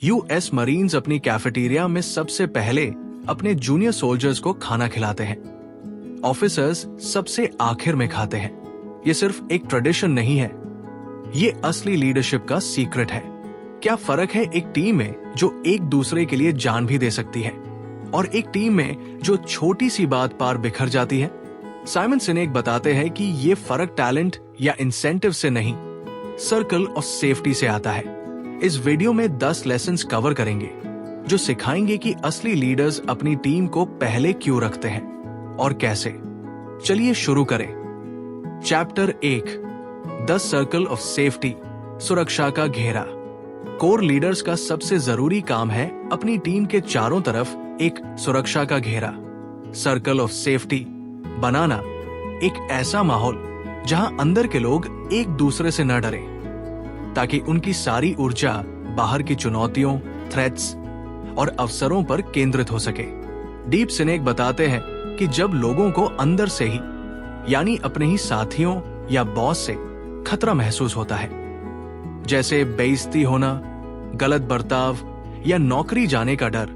US marines अपनी cafeteria में सबसे पहले अपने जूनियर सोल्जर्स को खाना खिलाते हैं। ऑफिसर्स सबसे आखिर में खाते हैं। ये सिर्फ एक ट्रेडिशन नहीं है, ये असली लीडरशिप का सीक्रेट है। क्या फर्क है एक टीम में जो एक दूसरे के लिए जान भी दे सकती है और एक टीम में जो छोटी सी बात पार बिखर जाती है? साइमन सिनेक बताते हैं कि ये फर्क टैलेंट या इंसेंटिव से नहीं, सर्कल ऑफ सेफ्टी से आता है। इस वीडियो में 10 लेसन्स कवर करेंगे जो सिखाएंगे कि असली लीडर्स अपनी टीम को पहले क्यों रखते हैं और कैसे। चलिए शुरू करें। Chapter 1, the circle of safety, सुरक्षा का घेरा। कोर लीडर्स का सबसे जरूरी काम है अपनी टीम के चारों तरफ एक सुरक्षा का घेरा, सर्कल ऑफ सेफ्टी बनाना। एक ऐसा माहौल जहां अंदर के लोग एक दूसरे से न डरें, ताकि उनकी सारी ऊर्जा बाहर की चुनौतियों, थ्रेट्स और अवसरों पर केंद्रित हो सके। डीप सिनेक बताते हैं कि जब लोगों को अंदर से ही, यानी अपने ही साथियों या बॉस से खतरा महसूस होता है, जैसे बेइज्जती होना, गलत बर्ताव या नौकरी जाने का डर,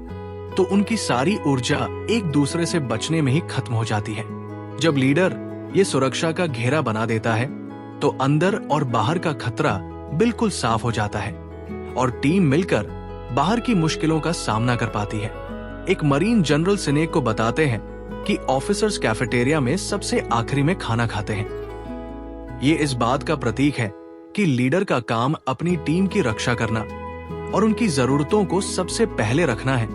तो उनकी सारी ऊर्जा एक दूसरे से बचने में ही खत्म हो जाती है। जब लीडर ये सुरक्षा का घेरा बना देता है तो अंदर और बाहर का खतरा बिल्कुल साफ हो जाता है और टीम मिलकर बाहर की मुश्किलों का सामना कर पाती है। एक मरीन जनरल सिनेक को बताते हैं कि ऑफिसर्स कैफेटेरिया में सबसे आखिरी में खाना खाते हैं। ये इस बात का प्रतीक है कि लीडर का काम अपनी टीम की रक्षा करना और उनकी जरूरतों को सबसे पहले रखना है,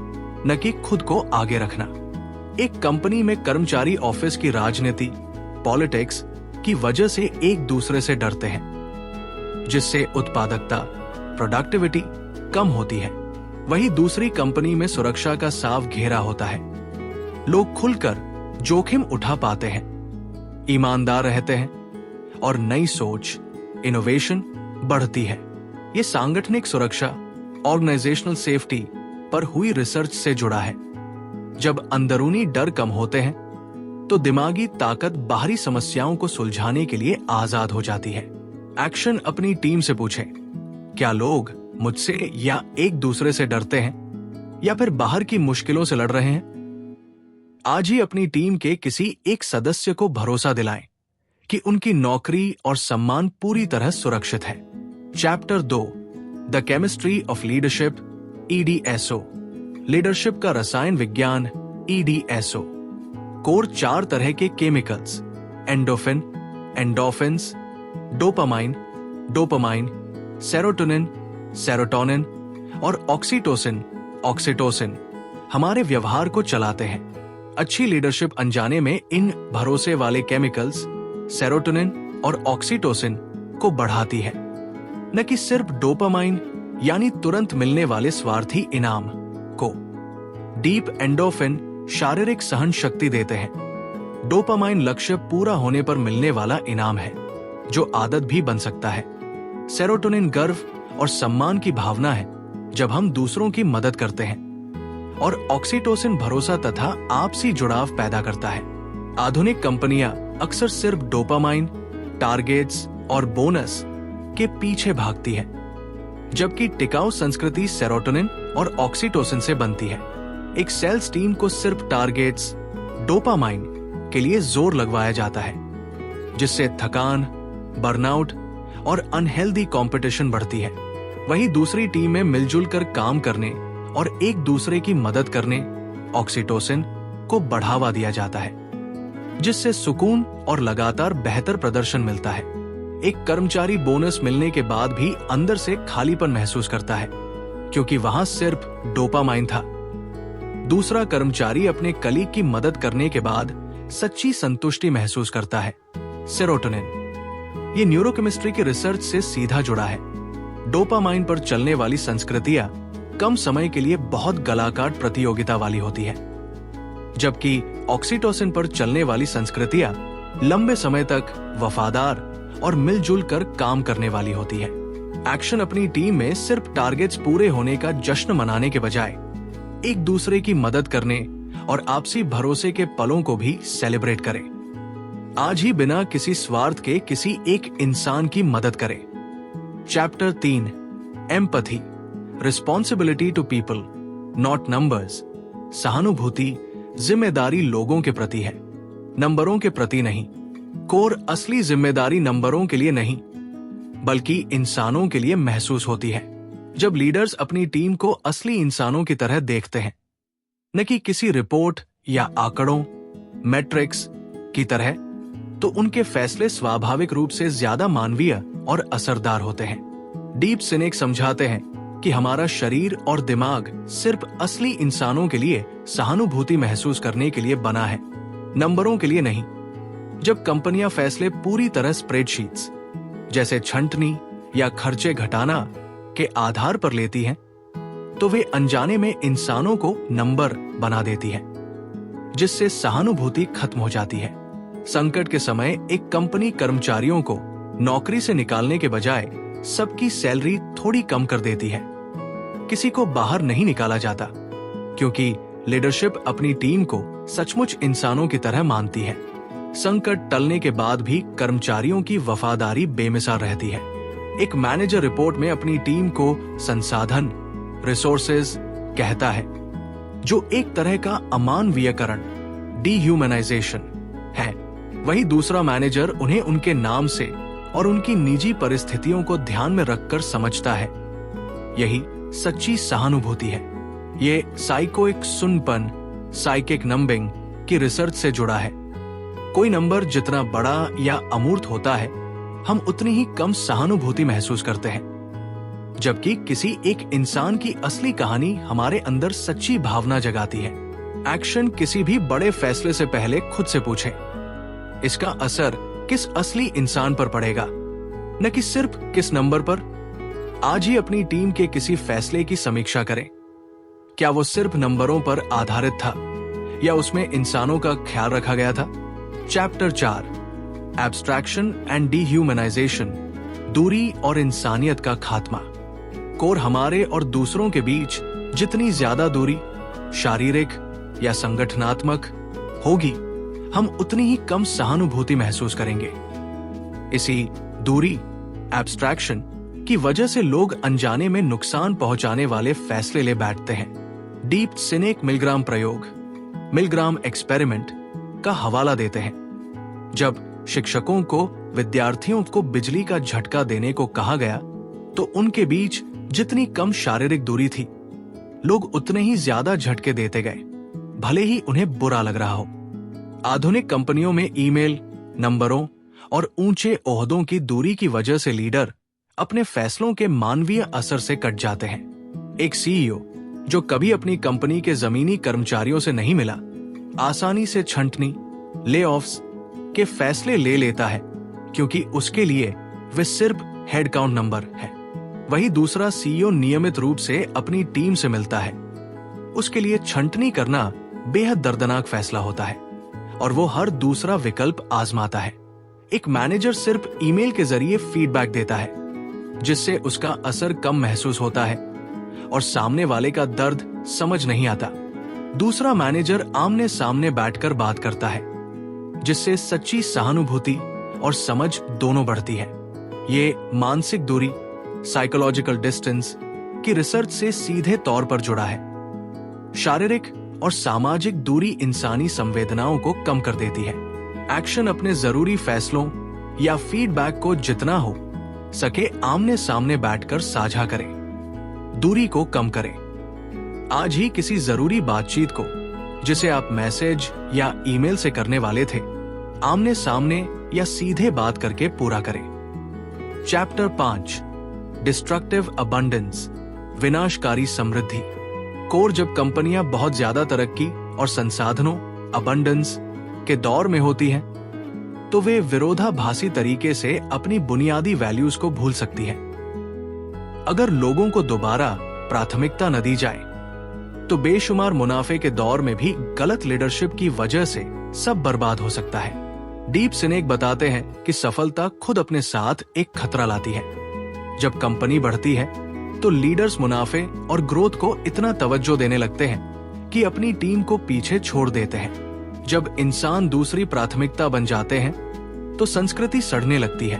न कि खुद को आगे रखना। एक कंपनी में कर्मचारी ऑफिस की राजनीति, पॉलिटिक्स की वजह से एक दूसरे से डरते हैं, जिससे उत्पादकता, प्रोडक्टिविटी कम होती है। वहीं दूसरी कंपनी में सुरक्षा का साफ घेरा होता है। लोग खुलकर जोखिम उठा पाते हैं, ईमानदार रहते हैं और नई सोच, इनोवेशन बढ़ती है। ये सांगठनिक सुरक्षा, ऑर्गेनाइजेशनल सेफ्टी पर हुई रिसर्च से जुड़ा है। जब अंदरूनी डर कम होते हैं तो दिमागी ताकत बाहरी समस्याओं को सुलझाने के लिए आजाद हो जाती है। एक्शन अपनी टीम से पूछें, क्या लोग मुझसे या एक दूसरे से डरते हैं या फिर बाहर की मुश्किलों से लड़ रहे हैं? आज ही अपनी टीम के किसी एक सदस्य को भरोसा दिलाएं कि उनकी नौकरी और सम्मान पूरी तरह सुरक्षित है। Chapter 2, the chemistry of leadership, EDSO, leadership का रसायन विज्ञान, EDSO। कोर 4 तरह के chemicals, endorphin, endorphins, dopamine, serotonin और ऑक्सीटोसिन हमारे व्यवहार को चलाते हैं। अच्छी लीडरशिप अनजाने में इन भरोसे वाले केमिकल्स सेरोटोनिन और ऑक्सीटोसिन को बढ़ाती है, न कि सिर्फ डोपामाइन यानी तुरंत मिलने वाले स्वार्थी इनाम को। डीप एंडोफिन शारीरिक सहन शक्ति देते हैं। डोपामाइन लक्ष्य पूरा होने पर मिलने वाला इनाम है, जो आदत भी बन सकता है। सेरोटोनिन गर्व और सम्मान की भावना है जब हम दूसरों की मदद करते हैं, और ऑक्सीटोसिन भरोसा तथा आपसी जुड़ाव पैदा करता है। आधुनिक कंपनियां अक्सर सिर्फ डोपामाइन, टारगेट्स और बोनस के पीछे भागती है, जबकि टिकाऊ संस्कृति सेरोटोनिन और ऑक्सीटोसिन से बनती है। एक सेल्स टीम को सिर्फ टारगेट्स, डोपामाइन के लिए जोर लगवाया जाता है, जिससे थकान, बर्नआउट और अनहेल्दी कंपटीशन बढ़ती है। वहीं दूसरी टीम में मिलजुल कर काम करने और एक दूसरे की मदद करने, ऑक्सीटोसिन को बढ़ावा दिया जाता है, जिससे सुकून और लगातार बेहतर प्रदर्शन मिलता है। एक कर्मचारी बोनस मिलने के बाद भी अंदर से खालीपन महसूस करता है, क्योंकि वहां सिर्फ डोपामाइन था। दूसरा कर्मचारी अपने कलीग की मदद करने के बाद सच्ची संतुष्टि महसूस करता है, सेरोटोनिन। ये न्यूरोकेमिस्ट्री की रिसर्च से सीधा जुड़ा है। डोपामाइन पर चलने वाली संस्कृतियां कम समय के लिए बहुत गलाकाट प्रतियोगिता वाली होती है, जबकि ऑक्सीटोसिन पर चलने वाली संस्कृतियां लंबे समय तक वफादार और मिलजुल कर काम करने वाली होती है। एक्शन अपनी टीम में सिर्फ टारगेट्स पूरे होने का जश्न मनाने के बजाय एक दूसरे की मदद करने और आपसी भरोसे के पलों को भी सेलिब्रेट करें। आज ही बिना किसी स्वार्थ के किसी एक इंसान की मदद करें। Chapter 3, empathy, responsibility to people, not numbers. सहानुभूति, जिम्मेदारी लोगों के प्रति है, नंबरों के प्रति नहीं। कोर असली जिम्मेदारी नंबरों के लिए नहीं, बल्कि इंसानों के लिए महसूस होती है। जब लीडर्स अपनी टीम को असली इंसानों की तरह देखते हैं, न कि किसी रिपोर्ट या आंकड़ों, मैट्रिक्स की तरह, तो उनके फैसले स्वाभाविक रूप से ज्यादा मानवीय और असरदार होते हैं। डीप सिनेक समझाते हैं कि हमारा शरीर और दिमाग सिर्फ असली इंसानों के लिए सहानुभूति महसूस करने के लिए बना है, नंबरों के लिए नहीं। जब कंपनियां फैसले पूरी तरह स्प्रेडशीट्स जैसे छंटनी या खर्चे घटाना के आधार पर लेती हैं, तो वे अनजाने में इंसानों को नंबर बना देती हैं, जिससे सहानुभूति खत्म हो जाती है। संकट के समय एक कंपनी कर्मचारियों को नौकरी से निकालने के बजाय सबकी सैलरी थोड़ी कम कर देती है। किसी को बाहर नहीं निकाला जाता, क्योंकि लीडरशिप अपनी टीम को सचमुच इंसानों की तरह मानती है। संकट टलने के बाद भी कर्मचारियों की वफादारी बेमिसाल रहती है। एक मैनेजर रिपोर्ट में अपनी टीम को संसाधन, रिसोर्सेज कहता है, जो एक तरह का अमानवीयकरण, डीह्यूमनाइजेशन है। वही दूसरा मैनेजर उन्हें उनके नाम से और उनकी निजी परिस्थितियों को ध्यान में रखकर समझता है। यही सच्ची सहानुभूति है। ये साइकोइक सुनपन, साइकिक नंबिंग की रिसर्च से जुड़ा है। कोई नंबर जितना बड़ा या अमूर्त होता है, हम उतनी ही कम सहानुभूति महसूस करते हैं, जबकि किसी एक इंसान की असली कहानी हमारे अंदर सच्ची भावना जगाती है। एक्शन किसी भी बड़े फैसले से पहले खुद से पूछें, इसका असर किस असली इंसान पर पड़ेगा, न कि सिर्फ किस नंबर पर। आज ही अपनी टीम के किसी फैसले की समीक्षा करें। क्या वो सिर्फ नंबरों पर आधारित था या उसमें इंसानों का ख्याल रखा गया था? चैप्टर 4, एब्स्ट्रैक्शन एंड डीह्यूमनाइजेशन, दूरी और इंसानियत का खात्मा। कोर हमारे और दूसरों के बीच जितनी ज्यादा दूरी, शारीरिक या संगठनात्मक होगी, हम उतनी ही कम सहानुभूति महसूस करेंगे। इसी दूरी, एब्स्ट्रैक्शन की वजह से लोग अनजाने में नुकसान पहुंचाने वाले फैसले ले बैठते हैं। डीप सिनेक मिलग्राम प्रयोग, मिलग्राम एक्सपेरिमेंट का हवाला देते हैं। जब शिक्षकों को विद्यार्थियों को बिजली का झटका देने को कहा गया, तो उनके बीच जितनी कम शारीरिक दूरी थी, लोग उतने ही ज्यादा झटके देते गए, भले ही उन्हें बुरा लग रहा हो। आधुनिक कंपनियों में ईमेल, नंबरों और ऊंचे ओहदों की दूरी की वजह से लीडर अपने फैसलों के मानवीय असर से कट जाते हैं। एक सीईओ जो कभी अपनी कंपनी के जमीनी कर्मचारियों से नहीं मिला, आसानी से छंटनी, ले-ऑफ्स के फैसले ले लेता है, क्योंकि उसके लिए वे सिर्फ हेड काउंट नंबर है। वही दूसरा सीईओ नियमित रूप से अपनी टीम से मिलता है। उसके लिए छंटनी करना बेहद दर्दनाक फैसला होता है और वो हर दूसरा विकल्प आजमाता है। एक मैनेजर सिर्फ ईमेल के जरिए फीडबैक देता है, जिससे उसका असर कम महसूस होता है और सामने वाले का दर्द समझ नहीं आता। दूसरा मैनेजर आमने सामने बैठकर बात करता है, जिससे सच्ची सहानुभूति और समझ दोनों बढ़ती है। ये मानसिक दूरी, साइकोलॉजिकल डिस्टेंस की रिसर्च से सीधे तौर पर जुड़ा है। शारीरिक और सामाजिक दूरी इंसानी संवेदनाओं को कम कर देती है। एक्शन अपने जरूरी फैसलों या फीडबैक को जितना हो सके आमने सामने बैठकर साझा करें, दूरी को कम करें। आज ही किसी जरूरी बातचीत को, जिसे आप मैसेज या ईमेल से करने वाले थे, आमने सामने या सीधे बात करके पूरा करें। चैप्टर 5, डिस्ट्रक्टिव अबंडेंस, विनाशकारी समृद्धि। कोर जब कंपनियां बहुत ज्यादा तरक्की और संसाधनों, अबंडेंस के दौर में होती हैं, तो वे विरोधाभासी तरीके से अपनी बुनियादी वैल्यूज को भूल सकती हैं। अगर लोगों को दोबारा प्राथमिकता न दी जाए, तो बेशुमार मुनाफे के दौर में भी गलत लीडरशिप की वजह से सब बर्बाद हो सकता है। डीप सिनेक बताते हैं कि सफलता खुद अपने साथ एक खतरा लाती है। जब कंपनी बढ़ती है, तो लीडर्स मुनाफे और ग्रोथ को इतना तवज्जो देने लगते हैं कि अपनी टीम को पीछे छोड़ देते हैं। जब इंसान दूसरी प्राथमिकता बन जाते हैं, तो संस्कृति सड़ने लगती है।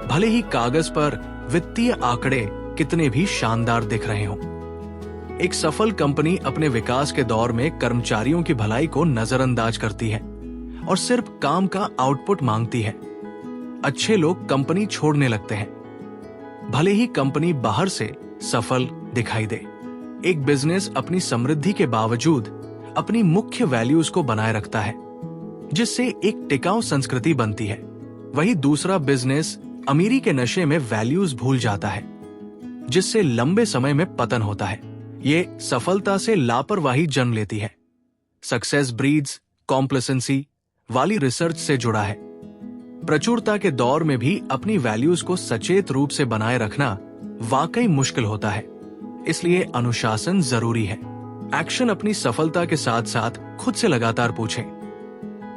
भले ही कागज पर वित्तीय आंकड़े कितने भी शानदार दिख रहे हों। एक सफल कंपनी अपने विकास के दौर में कर्मचारियों की भलाई को नजरअंदाज करती है और सिर्फ काम का आउटपुट मांगती है। अच्छे लोग कंपनी छोड़ने लगते हैं, भले ही कंपनी बाहर से सफल दिखाई दे। एक बिजनेस अपनी समृद्धि के बावजूद अपनी मुख्य वैल्यूज को बनाए रखता है, जिससे एक टिकाऊ संस्कृति बनती है। वही दूसरा बिजनेस अमीरी के नशे में वैल्यूज भूल जाता है, जिससे लंबे समय में पतन होता है। ये सफलता से लापरवाही जन्म लेती है। सक्सेस ब्रीड्स कॉम्प्लेसेंसी वाली रिसर्च से जुड़ा है। प्रचुरता के दौर में भी अपनी वैल्यूज को सचेत रूप से बनाए रखना वाकई मुश्किल होता है, इसलिए अनुशासन जरूरी है। एक्शन अपनी सफलता के साथ साथ खुद से लगातार पूछें,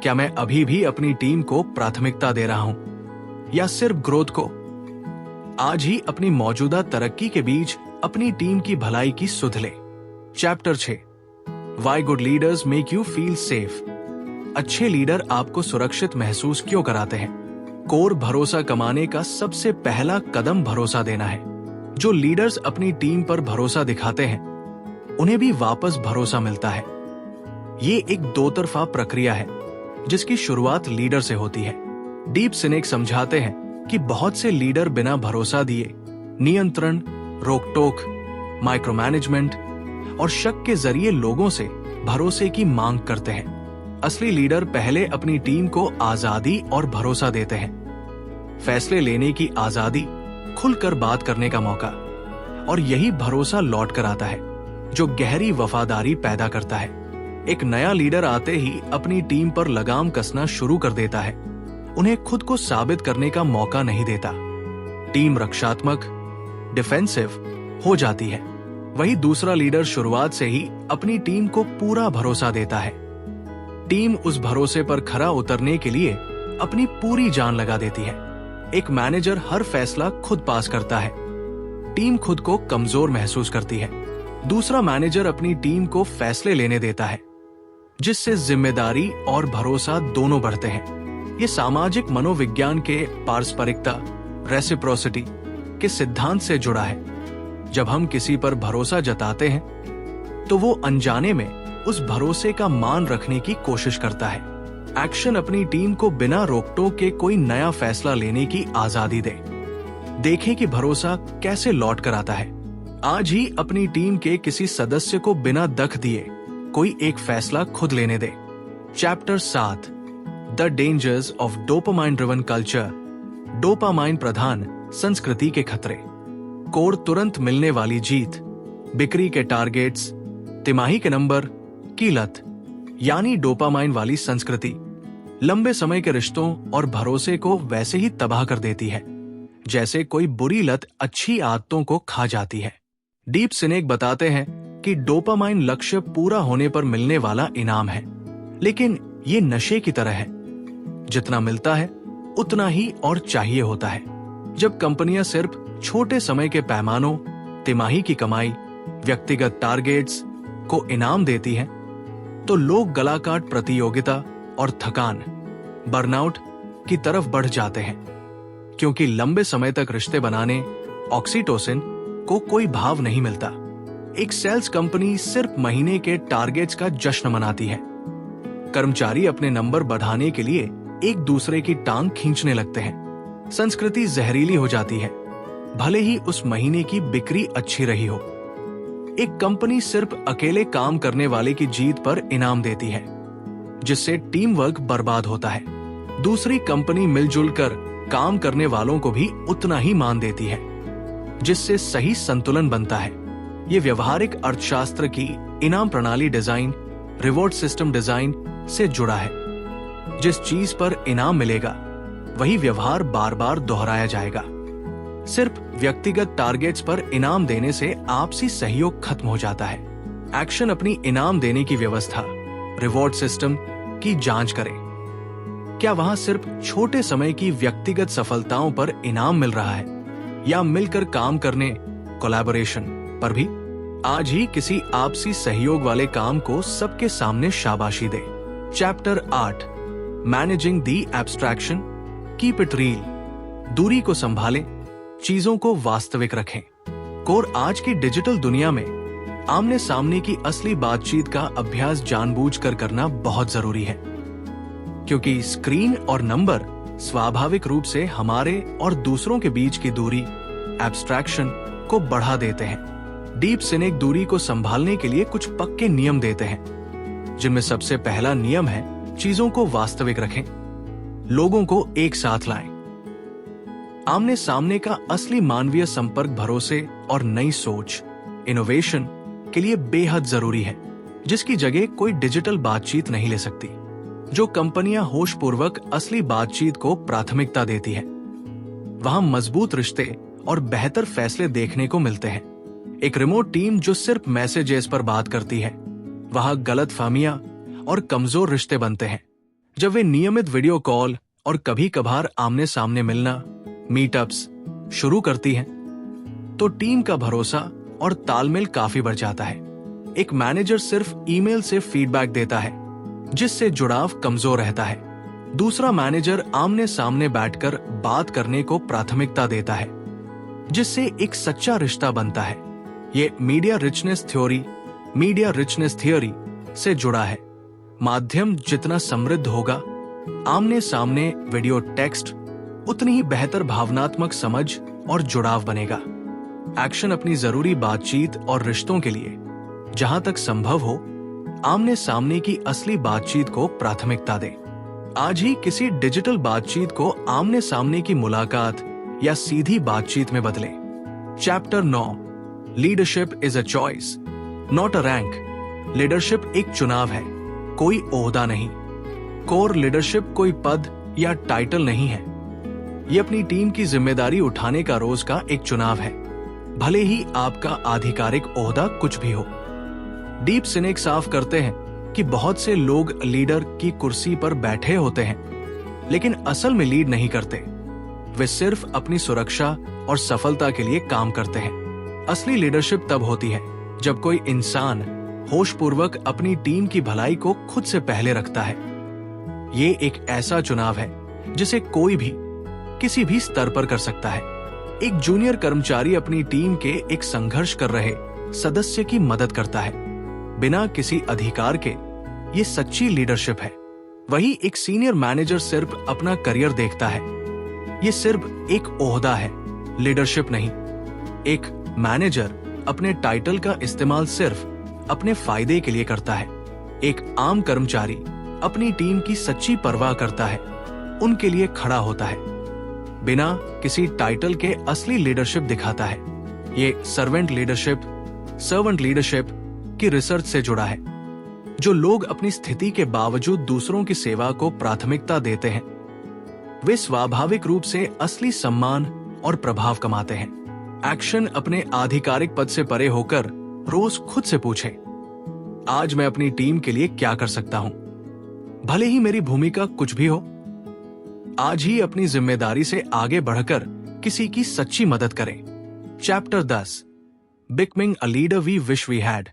क्या मैं अभी भी अपनी टीम को प्राथमिकता दे रहा हूं या सिर्फ ग्रोथ को? आज ही अपनी मौजूदा तरक्की के बीच अपनी टीम की भलाई की सुध ले। Chapter 6 why good leaders make you feel safe. अच्छे लीडर आपको सुरक्षित महसूस क्यों कराते हैं? कोर भरोसा कमाने का सबसे पहला कदम भरोसा देना है। जो लीडर्स अपनी टीम पर भरोसा दिखाते हैं, उन्हें भी वापस भरोसा मिलता है। ये एक दो तरफा प्रक्रिया है, जिसकी शुरुआत लीडर से होती है। डीप सिनेक समझाते हैं कि बहुत से लीडर बिना भरोसा दिए नियंत्रण, रोक-टोक, माइक्रो मैनेजमेंट और शक के जरिए लोगों से भरोसे की मांग करते हैं। असली लीडर पहले अपनी टीम को आजादी और भरोसा देते हैं। फैसले लेने की आजादी, खुलकर बात करने का मौका, और यही भरोसा लौट कर आता है, जो गहरी वफादारी पैदा करता है। एक नया लीडर आते ही अपनी टीम पर लगाम कसना शुरू कर देता है, उन्हें खुद को साबित करने का मौका नहीं देता। टीम रक्षात्मक, डिफेंसिव हो जाती है। वही दूसरा लीडर शुरुआत से ही अपनी टीम को पूरा भरोसा देता है। टीम उस भरोसे पर खरा उतरने के लिए अपनी पूरी जान लगा देती है। एक मैनेजर हर फैसला खुद पास करता है, टीम खुद को कमजोर महसूस करती है। दूसरा मैनेजर अपनी टीम को फैसले लेने देता है, जिससे जिम्मेदारी और भरोसा दोनों बढ़ते हैं। ये सामाजिक मनोविज्ञान के पारस्परिकता, रेसिप्रोसिटी के सिद्धांत से जुड़ा है। जब हम किसी पर भरोसा जताते हैं, तो वो अनजाने में उस भरोसे का मान रखने की कोशिश करता है। एक्शन अपनी टीम को बिना रोक-टोक के कोई नया फैसला लेने की आजादी दे। देखें कि भरोसा कैसे लौट कर आता है। आज ही अपनी टीम के किसी सदस्य को बिना दख दिए कोई एक फैसला खुद लेने दे। Chapter 7 the dangers of dopamine driven culture. Dopamine प्रधान संस्कृति के खतरे। कोर तुरंत मिलने वाली जीत, बिक्री के टारगेट्स, तिमाही के नंबर की लत, यानी डोपामाइन वाली संस्कृति लंबे समय के रिश्तों और भरोसे को वैसे ही तबाह कर देती है, जैसे कोई बुरी लत अच्छी आदतों को खा जाती है। डीप सिनेक बताते हैं कि डोपामाइन लक्ष्य पूरा होने पर मिलने वाला इनाम है, लेकिन ये नशे की तरह है। जितना मिलता है उतना ही और चाहिए होता है। जब कंपनियां सिर्फ छोटे समय के पैमानों, तिमाही की कमाई, व्यक्तिगत टारगेट्स को इनाम देती हैं, तो लोग गलाकाट प्रतियोगिता और थकान, बर्नआउट की तरफ बढ़ जाते हैं, क्योंकि लंबे समय तक रिश्ते बनाने ऑक्सीटोसिन को कोई भाव नहीं मिलता। एक सेल्स कंपनी सिर्फ महीने के टारगेट्स का जश्न मनाती है। कर्मचारी अपने नंबर बढ़ाने के लिए एक दूसरे की टांग खींचने लगते हैं। संस्कृति जहरीली हो जाती है, भले ही उस महीने की बिक्री अच्छी रही हो। एक कंपनी सिर्फ अकेले काम करने वाले की जीत पर इनाम देती है, जिससे टीम वर्क बर्बाद होता है। दूसरी कंपनी मिलजुल कर काम करने वालों को भी उतना ही मान देती है, जिससे सही संतुलन बनता है। ये व्यवहारिक अर्थशास्त्र की इनाम प्रणाली डिजाइन, रिवॉर्ड सिस्टम डिजाइन से जुड़ा है। जिस चीज पर इनाम मिलेगा, वही व्यवहार बार बार दोहराया जाएगा। सिर्फ व्यक्तिगत टारगेट्स पर इनाम देने से आपसी सहयोग खत्म हो जाता है। एक्शन अपनी इनाम देने की व्यवस्था, रिवॉर्ड सिस्टम की जांच करें। क्या वहां सिर्फ छोटे समय की व्यक्तिगत सफलताओं पर इनाम मिल रहा है, या मिलकर काम करने, कोलैबोरेशन पर भी? आज ही किसी आपसी सहयोग वाले काम को सबके सामने शाबाशी दे। Chapter 8 managing the abstraction, keep it real. दूरी को संभालें, चीजों को वास्तविक रखें। कोर आज की डिजिटल दुनिया में आमने सामने की असली बातचीत का अभ्यास जानबूझकर करना बहुत जरूरी है, क्योंकि स्क्रीन और नंबर स्वाभाविक रूप से हमारे और दूसरों के बीच की दूरी, एब्स्ट्रैक्शन को बढ़ा देते हैं। डीप सिनेक दूरी को संभालने के लिए कुछ पक्के नियम देते हैं, जिनमें सबसे पहला नियम है चीजों को वास्तविक रखें, लोगों को एक साथ लाएं। आमने सामने का असली मानवीय संपर्क भरोसे और नई सोच, इनोवेशन के लिए बेहद जरूरी है, जिसकी जगह कोई डिजिटल बातचीत नहीं ले सकती। जो कंपनियां होशपूर्वक असली बातचीत को प्राथमिकता देती है, वहां मजबूत रिश्ते और बेहतर फैसले देखने को मिलते हैं। एक रिमोट टीम जो सिर्फ मैसेजेस पर बात करती है, वहां गलतफहमियां और कमजोर रिश्ते बनते हैं। जब वे नियमित वीडियो कॉल और कभी कभार आमने सामने मिलना, मीटअप्स शुरू करती हैं, तो टीम का भरोसा और तालमेल काफी बढ़ जाता है। एक मैनेजर सिर्फ ईमेल से फीडबैक देता है, जिससे जुड़ाव कमजोर रहता है। दूसरा मैनेजर आमने सामने बैठकर बात करने को प्राथमिकता देता है, जिससे एक सच्चा रिश्ता बनता है। ये मीडिया रिचनेस थ्योरी से जुड़ा है। माध्यम जितना समृद्ध होगा, आमने सामने वीडियो टेक्स्ट उतनी ही बेहतर भावनात्मक समझ और जुड़ाव बनेगा। एक्शन अपनी जरूरी बातचीत और रिश्तों के लिए जहां तक संभव हो, आमने सामने की असली बातचीत को प्राथमिकता दें। आज ही किसी डिजिटल बातचीत को आमने सामने की मुलाकात या सीधी बातचीत में बदलें। Chapter 9, leadership is a choice not a rank. Leadership एक चुनाव है, कोई ओहदा नहीं। कोर लीडरशिप कोई पद या टाइटल नहीं है, ये अपनी टीम की जिम्मेदारी उठाने का रोज का एक चुनाव है, भले ही आपका आधिकारिक ओहदा कुछ भी हो। डीप सिनेक साफ करते हैं कि बहुत से लोग लीडर की कुर्सी पर बैठे होते हैं, लेकिन असल में लीड नहीं करते। वे सिर्फ अपनी सुरक्षा और सफलता के लिए काम करते हैं। असली लीडरशिप तब होती है जब कोई इंसान होशपूर्वक अपनी टीम की भलाई को खुद से पहले रखता है। ये एक ऐसा चुनाव है जिसे कोई भी किसी भी स्तर पर कर सकता है। एक जूनियर कर्मचारी अपनी टीम के एक संघर्ष कर रहे सदस्य की मदद करता है, बिना किसी अधिकार के। ये सच्ची लीडरशिप है। वही एक सीनियर मैनेजर सिर्फ अपना करियर देखता है, ये सिर्फ एक ओहदा है, लीडरशिप नहीं। एक मैनेजर अपने टाइटल का इस्तेमाल सिर्फ अपने फायदे के लिए करता है। एक आम कर्मचारी अपनी टीम की सच्ची परवाह करता है, उनके लिए खड़ा होता है, बिना किसी टाइटल के असली लीडरशिप दिखाता है। ये सर्वेंट लीडरशिप की रिसर्च से जुड़ा है। जो लोग अपनी स्थिति के बावजूद दूसरों की सेवा को प्राथमिकता देते हैं, वे स्वाभाविक रूप से असली सम्मान और प्रभाव कमाते हैं। एक्शन अपने आधिकारिक पद से परे होकर रोज खुद से पूछें, आज मैं अपनी टीम के लिए क्या कर सकता हूं, भले ही मेरी भूमिका कुछ भी हो। आज ही अपनी जिम्मेदारी से आगे बढ़कर किसी की सच्ची मदद करें। Chapter 10, becoming a leader we wish we had.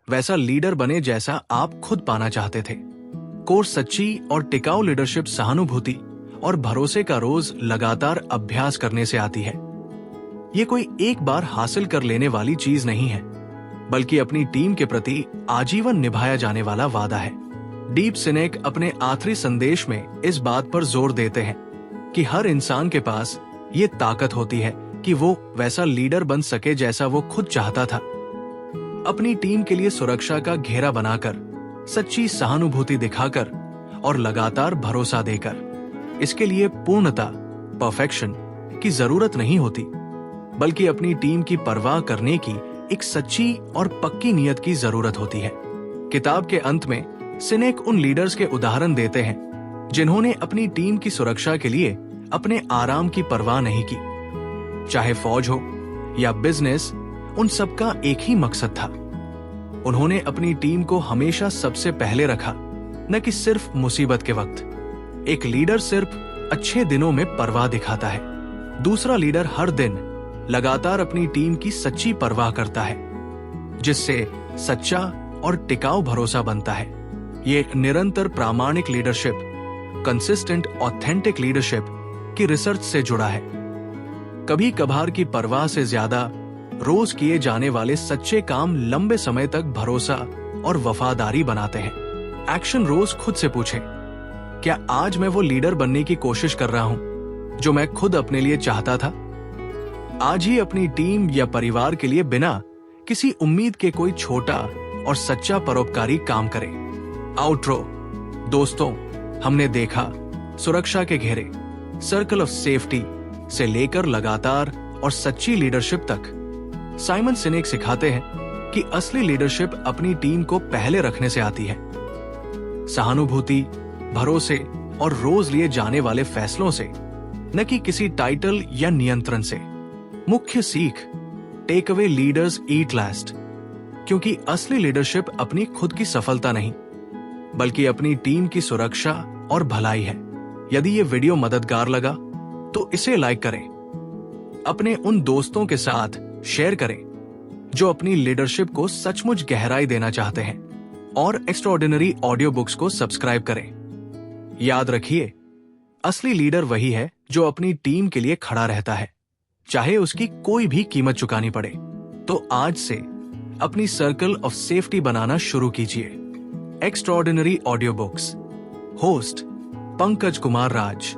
वैसा लीडर बने जैसा आप खुद पाना चाहते थे। कोर सच्ची और टिकाऊ लीडरशिप सहानुभूति और भरोसे का रोज लगातार अभ्यास करने से आती है। ये कोई एक बार हासिल कर लेने वाली चीज नहीं है, बल्कि अपनी टीम के प्रति आजीवन निभाया जाने वाला वादा है। डीप सिनेक अपने आखिरी संदेश में इस बात पर जोर देते हैं कि हर इंसान के पास ये ताकत होती है कि वो वैसा लीडर बन सके जैसा वो खुद चाहता था। अपनी टीम के लिए सुरक्षा का घेरा बनाकर, सच्ची सहानुभूति दिखाकर और लगातार भरोसा देकर। इसके लिए पूर्णता, परफेक्शन की जरूरत नहीं होती, बल्कि अपनी टीम की परवाह करने की एक सच्ची और पक्की नीयत की जरूरत होती है। किताब के अंत में सिनेक उन लीडर्स के उदाहरण देते हैं जिन्होंने अपनी टीम की सुरक्षा के लिए अपने आराम की परवाह नहीं की। चाहे फौज हो या बिजनेस, उन सबका एक ही मकसद था। उन्होंने अपनी टीम को हमेशा सबसे पहले रखा, न कि सिर्फ मुसीबत के वक्त। एक लीडर सिर्फ अच्छे दिनों में परवाह दिखाता है, दूसरा लीडर हर दिन लगातार अपनी टीम की सच्ची परवाह करता है, जिससे सच्चा और टिकाऊ भरोसा बनता है। ये निरंतर प्रामाणिक लीडरशिप, कंसिस्टेंट ऑथेंटिक लीडरशिप की रिसर्च से जुड़ा है। कभी कभार की परवाह से ज्यादा रोज किए जाने वाले सच्चे काम लंबे समय तक भरोसा और वफादारी बनाते हैं। एक्शन रोज खुद से पूछें, क्या आज मैं वो लीडर बनने की कोशिश कर रहा हूं जो मैं खुद अपने लिए चाहता था? आज ही अपनी टीम या परिवार के लिए बिना किसी उम्मीद के कोई छोटा और सच्चा परोपकारी काम करें। आउट्रो। दोस्तों, हमने देखा सुरक्षा के घेरे, सर्कल ऑफ सेफ्टी से लेकर लगातार और सच्ची लीडरशिप तक, साइमन सिनेक सिखाते हैं कि असली लीडरशिप अपनी टीम को पहले रखने से आती है। सहानुभूति, भरोसे और रोज लिए जाने वाले फैसलों से, न कि किसी टाइटल या नियंत्रण से। मुख्य सीख, टेक अवे लीडर्स ईट लास्ट, क्योंकि असली लीडरशिप अपनी खुद की सफलता नहीं बल्कि अपनी टीम की सुरक्षा और भलाई है। यदि ये वीडियो मददगार लगा तो इसे लाइक करें, अपने उन दोस्तों के साथ शेयर करें जो अपनी लीडरशिप को सचमुच गहराई देना चाहते हैं, और एक्स्ट्राऑर्डिनरी ऑडियो बुक्स को सब्सक्राइब करें। याद रखिए, असली लीडर वही है जो अपनी टीम के लिए खड़ा रहता है, चाहे उसकी कोई भी कीमत चुकानी पड़े। तो आज से अपनी सर्कल ऑफ सेफ्टी बनाना शुरू कीजिए। Extraordinary audio books. Host Pankaj Kumar राज।